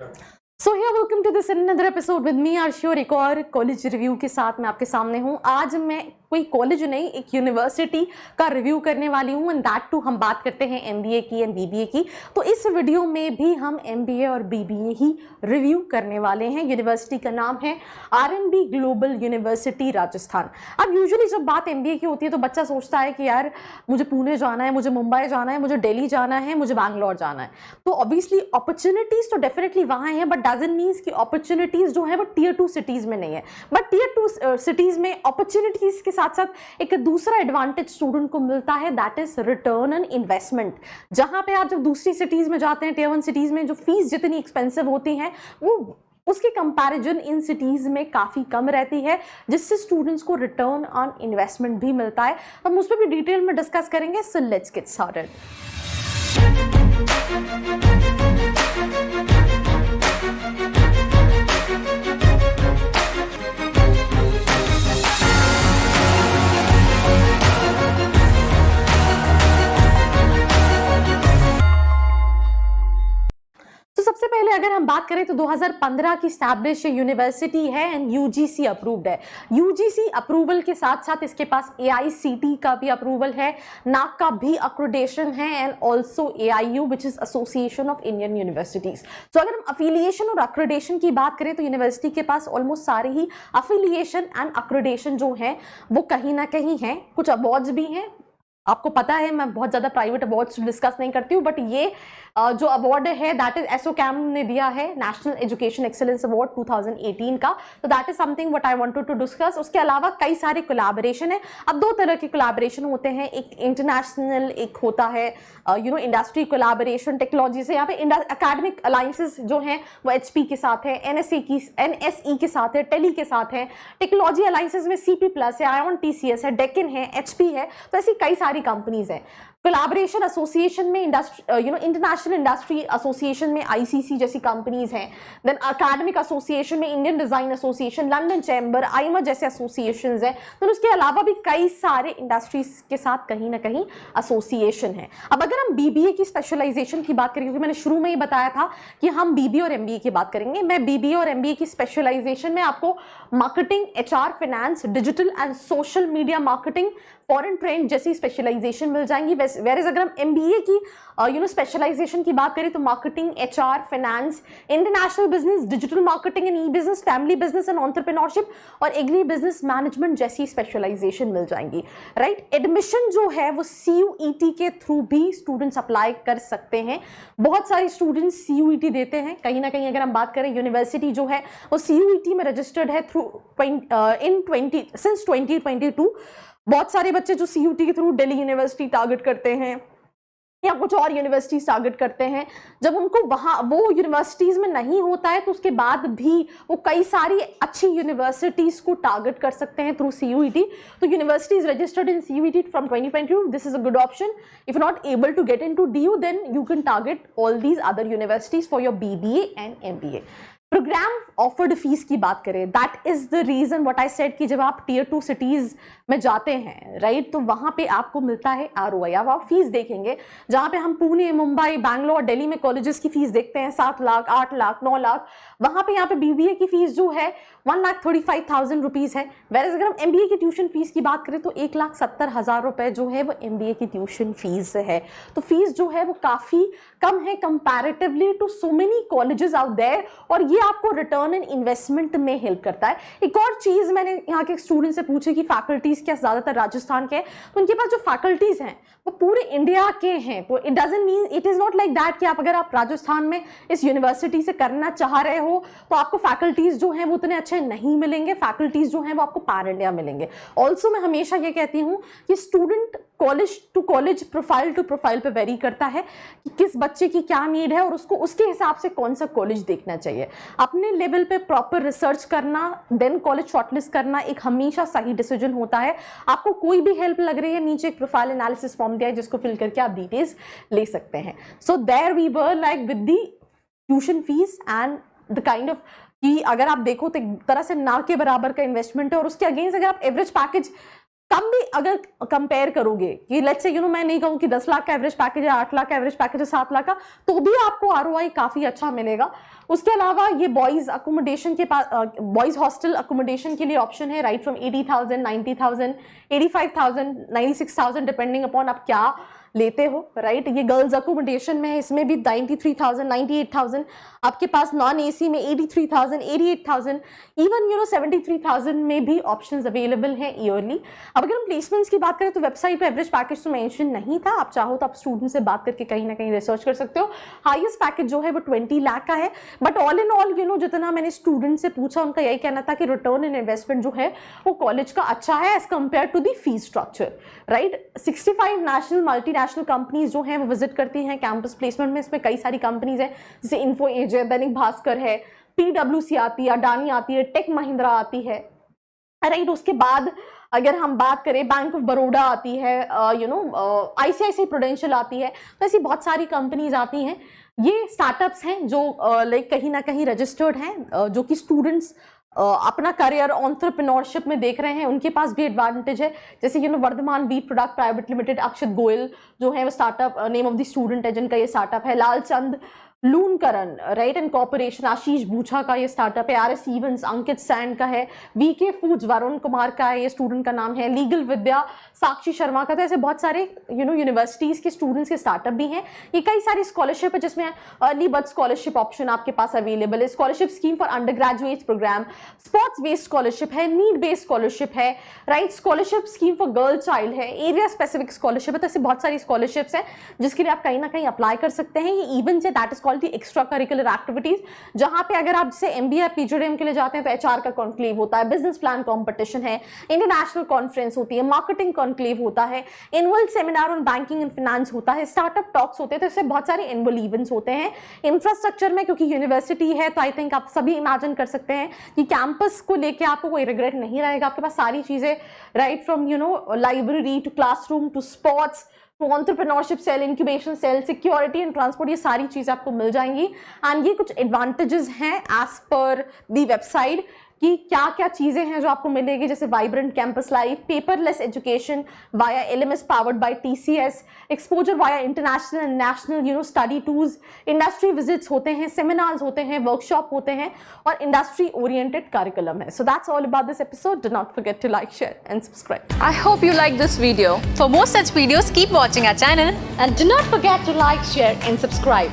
So here welcome to this another episode with me Aarshi और एक और कॉलेज रिव्यू के साथ मैं आपके सामने हूँ। आज मैं कोई कॉलेज नहीं, एक यूनिवर्सिटी का रिव्यू करने वाली हूँ एंड दैट टू हम बात करते हैं एमबीए की एंड बीबीए की। तो इस वीडियो में भी हम एमबीए और बीबीए ही रिव्यू करने वाले हैं। यूनिवर्सिटी का नाम है आरएमबी ग्लोबल यूनिवर्सिटी राजस्थान। अब यूजुअली जब बात एमबीए की होती है तो बच्चा सोचता है कि यार मुझे पुणे जाना है, मुझे मुंबई जाना है, मुझे दिल्ली जाना है, मुझे बैंगलोर जाना है। तो ऑब्वियसली अपॉर्चुनिटीज तो डेफिनेटली वहाँ हैं, बट डजंट मीन्स कि अपॉर्चुनिटीज जो है वो टियर 2 सिटीज में नहीं है। बट टियर 2 सिटीज में अपॉर्चुनिटीज के साथ साथ एक दूसरा एडवांटेज स्टूडेंट को मिलता है, that is return on investment. जहां पे आप जब दूसरी सिटीज में जाते हैं, टियर 1 सिटीज में जो फीस जितनी एक्सपेंसिव होती है वो उसके कंपैरिजन इन सिटीज में काफी कम रहती है, जिससे स्टूडेंट्स को रिटर्न ऑन इन्वेस्टमेंट भी मिलता है। हम उस पर भी डिटेल में डिस्कस करेंगे। So let's get started. तो सबसे पहले अगर हम बात करें तो 2015 की स्टैब्लिश यूनिवर्सिटी है एंड यूजीसी अप्रूव्ड है। यूजीसी अप्रूवल के साथ साथ इसके पास एआईसीटी का भी अप्रूवल है, नाक का भी अक्रेडिटेशन है and also AIU which is association of Indian universities. तो अगर हम अफिलिएशन और अक्रेडिटेशन की बात करें तो यूनिवर्सिटी के पास ऑलमोस्ट सारे ही अफिलिएशन एंड अक्रेडिटेशन जो है वो कहीं ना कहीं है। कुछ अवार्ड्स भी हैं, आपको पता है मैं बहुत ज्यादा प्राइवेट अवार्ड्स डिस्कस नहीं करती हूँ, बट ये जो अवार्ड है दैट इज एसोकैम ने दिया है, नेशनल एजुकेशन एक्सीलेंस अवार्ड 2018 का। तो that is something what I wanted to discuss. उसके अलावा कई सारे कोलैबोरेशन है। अब दो तरह के कोलैबोरेशन होते हैं, एक इंटरनेशनल, एक होता है इंडस्ट्री कोलैबोरेशन टेक्नोलॉजी से। यहाँ पे एकेडमिक अलायंसेस जो हैं वो एचपी के साथ है, एनएसई के साथ है, टेली के साथ है। टेक्नोलॉजी अलायंसेस में सीपी प्लस है, आयोन टीसीएस है, डेकिन है, एचपी है। तो ऐसी कई सारी कंपनीज हैं। कोलैबोरेशन एसोसिएशन में इंटरनेशनल इंडस्ट्री एसोसिएशन में आईसीसी जैसी कंपनीज हैं। देन एकेडमिक एसोसिएशन में Indian design association, London chamber, AIMA जैसे एसोसिएशंस हैं। तो उसके अलावा भी कई सारे इंडस्ट्रीज के साथ कहीं ना कहीं एसोसिएशन है। अब अगर हम बीबीए की स्पेशलाइजेशन की बात करें, क्योंकि मैंने शुरू में ही बताया था कि हम बीबीए और एमबीए की बात करेंगे, मैं बीबीए और एमबीए की स्पेशलाइजेशन में आपको marketing, HR, finance, digital and social media marketing, foreign trend जैसी स्पेशलाइजेशन मिल जाएंगी। वेयर अगर हम एमबीए की स्पेशलाइजेशन की बात करें तो marketing, HR, finance, international business, digital marketing and E business, family business and entrepreneurship और एग्री बिजनेस मैनेजमेंट जैसी स्पेशलाइजेशन मिल जाएंगी। राइट। एडमिशन जो है वो सीयूईटी के थ्रू भी स्टूडेंट्स अप्लाई कर सकते हैं। बहुत सारे स्टूडेंट्स सीयूईटी देते हैं। कहीं ना कहीं अगर हम बात करें, यूनिवर्सिटी जो है वो सीयूईटी में रजिस्टर्ड है थ्रू सिंस 2022। बहुत सारे बच्चे जो सीयूटी के थ्रू दिल्ली यूनिवर्सिटी टारगेट करते हैं या कुछ और यूनिवर्सिटीज टारगेट करते हैं, जब उनको वहां वो यूनिवर्सिटीज में नहीं होता है तो उसके बाद भी वो कई सारी अच्छी यूनिवर्सिटीज को टारगेट कर सकते हैं थ्रू सीयूईटी। तो universities registered in CUET from 2022, this is a good option. If you not able to get into DU then you can target all these other universities for your BBA and MBA. Program offered fees की बात करें, that is the reason what I said कि जब आप tier 2 cities में जाते हैं, right, तो वहां पे आपको मिलता है आरओआई। अब आप फीस देखेंगे, जहां पे हम पुणे, मुंबई, बैंगलोर, दिल्ली में कॉलेजेस की फीस देखते हैं 7 लाख, 8 लाख, 9 लाख, वहां पे यहाँ पे बीबीए की फीस जो है 1,35,000 रुपीज है। वेयर अगर हम एमबीए की ट्यूशन फीस की बात करें तो 1,70,000 रुपए जो है वो एमबीए की ट्यूशन फीस है। तो फीस जो है वो काफी कम है comparatively to so many colleges out there, और ये आपको रिटर्न इन इन्वेस्टमेंट में हेल्प करता है। एक और चीज मैंने यहाँ के स्टूडेंट से पूछी कि फैकल्टीज क्या ज्यादातर राजस्थान के हैं, तो उनके पास जो फैकल्टीज हैं वो पूरे इंडिया के हैं। तो it doesn't mean, it is not like that कि अगर आप राजस्थान में इस यूनिवर्सिटी से करना चाह रहे हो तो आपको फैकल्टीज जो हैं वो उतने अच्छे नहीं मिलेंगे। फैकल्टीज जो हैं वो आपको पैन इंडिया मिलेंगे। ऑल्सो मैं हमेशा ये कहती हूँ कि student college to college, profile to profile पे वेरी करता है कि किस बच्चे की क्या नीड है और उसको उसके हिसाब से कौन सा कॉलेज देखना चाहिए। अपने लेवल पे प्रॉपर रिसर्च करना, देन कॉलेज शॉर्टलिस्ट करना एक हमेशा सही डिसीजन होता है। आपको कोई भी हेल्प लग रही है, नीचे एक प्रोफाइल एनालिसिस फॉर्म दिया है जिसको फिल करके आप डिटेल्स ले सकते हैं। So there we were like with the tuition fees and the kind of कि अगर आप देखो तो एक तरह से ना के बराबर का इन्वेस्टमेंट है, और उसके अगेंस्ट अगर आप एवरेज पैकेज कम भी अगर कंपेयर करोगे कि लेट्स से मैं नहीं कहूँ कि 10 लाख का एवरेज पैकेज है, 8 लाख का एवरेज पैकेज है, 7 लाख का, तो भी आपको ROI काफी अच्छा मिलेगा। उसके अलावा ये बॉयज अकोमोडेशन के पास, बॉयज हॉस्टल अकोमोडेशन के लिए ऑप्शन है, राइट फ्रॉम 80,000, 90,000, 85,000, 96,000 डिपेंडिंग अपॉन आप क्या लेते हो, राइट। ये गर्ल्स अकोमोडेशन में है, इसमें भी 93,000, 98,000, आपके पास नॉन AC में 83,000, 88,000, इवन 73,000 में भी ऑप्शंस अवेलेबल हैं ईयरली। अब अगर हम प्लेसमेंट्स की बात करें तो वेबसाइट पे एवरेज पैकेज तो मेंशन नहीं था, आप चाहो तो आप स्टूडेंट से बात करके कहीं ना कहीं रिसर्च कर सकते हो। हाईएस्ट पैकेज जो है वो 20 लाख का है, बट ऑल इन ऑल जितना मैंने स्टूडेंट से पूछा उनका यही कहना था कि रिटर्न इन इन्वेस्टमेंट जो है वो कॉलेज का अच्छा है as compare to the fee structure, right. 65 national multinational companies जो हैं वो विजिट करती हैं कैंपस प्लेसमेंट में। इसमें कई सारी कंपनीज हैं जैसे इन्फो एज है, दैनिक भास्कर है, PwC आती है, अडानी आती है, टेक महिंद्रा आती है, राइट। उसके बाद अगर हम बात करें बैंक ऑफ बड़ौदा आती है, ICICI प्रूडेंशियल आती है, तो ऐसी बहुत सारी कंपनीज आती हैं। ये स्टार्टअप्स हैं जो लाइक कहीं ना कहीं रजिस्टर्ड हैं, जो कि स्टूडेंट्स अपना करियर एंटरप्रेन्योरशिप में देख रहे हैं, उनके पास भी एडवांटेज है। जैसे Vardhaman wheat product private limited, Akshat Goyal जो है वो startup name of the student है जिनका ये स्टार्टअप है। Lalchand Lunkaran, right, and corporation, Ashish Bucha का ये स्टार्टअप है। RS इवेंट्स अंकित सैन का है। VK फूड्स वरुण कुमार का है, ये स्टूडेंट का नाम है। लीगल विद्या साक्षी शर्मा का। तो ऐसे बहुत सारे यूनिवर्सिटीज के स्टूडेंट्स के स्टार्टअप भी हैं। ये कई सारी स्कॉलरशिप है जिसमें अर्ली बर्थ स्कॉलरशिप ऑप्शन आपके पास अवेलेबल है, scholarship scheme for undergraduate program, sports based scholarship है, नीड बेस्ड स्कॉलरशिप है, right, scholarship scheme for girl child है, एरिया स्पेसिफिक स्कॉलरशिप है। तो ऐसे बहुत सारी स्कॉलरशिप्स हैं जिसके लिए आप कहीं ना कहीं अप्लाई कर सकते हैं। ये इवेंट्स है, that is called the extra curricular activities, जहां पे अगर आप जैसे MBA या PGDM के लिए जाते हैं तो HR का कॉन्क्लेव होता है, बिजनेस प्लान कॉम्पिटिशन है, इंटरनेशनल कॉन्फ्रेंस होती है, मार्केटिंग कॉन्क्लेव होता है, annual seminar on banking and finance होता है, स्टार्टअप टॉक्स होते हैं। तो इससे बहुत सारे एनुअल इवेंट्स होते हैं। इंफ्रास्ट्रक्चर में क्योंकि यूनिवर्सिटी है तो आई थिंक आप सभी इमेजिन कर सकते हैं कि कैंपस को लेके आपको कोई रिग्रेट नहीं रहेगा। आपके पास सारी चीजें, right from library to classroom to sports to entrepreneurship cell, incubation cell, security and transport, ये सारी चीजें आपको मिल जाएंगी। एंड ये कुछ एडवांटेजेस हैं एज पर दी वेबसाइट कि क्या क्या चीजें हैं जो आपको मिलेगी, जैसे vibrant campus life, paperless education via LMS powered by TCS, exposure via international and national study tours, industry visits होते हैं, सेमिनार्स होते हैं, वर्कशॉप होते हैं और इंडस्ट्री ओरिएंटेड करिकुलम है। So that's all about this episode. Do not forget to like, share and subscribe. I hope you like this video. For more such videos, keep watching our channel And do not forget to like, share and subscribe.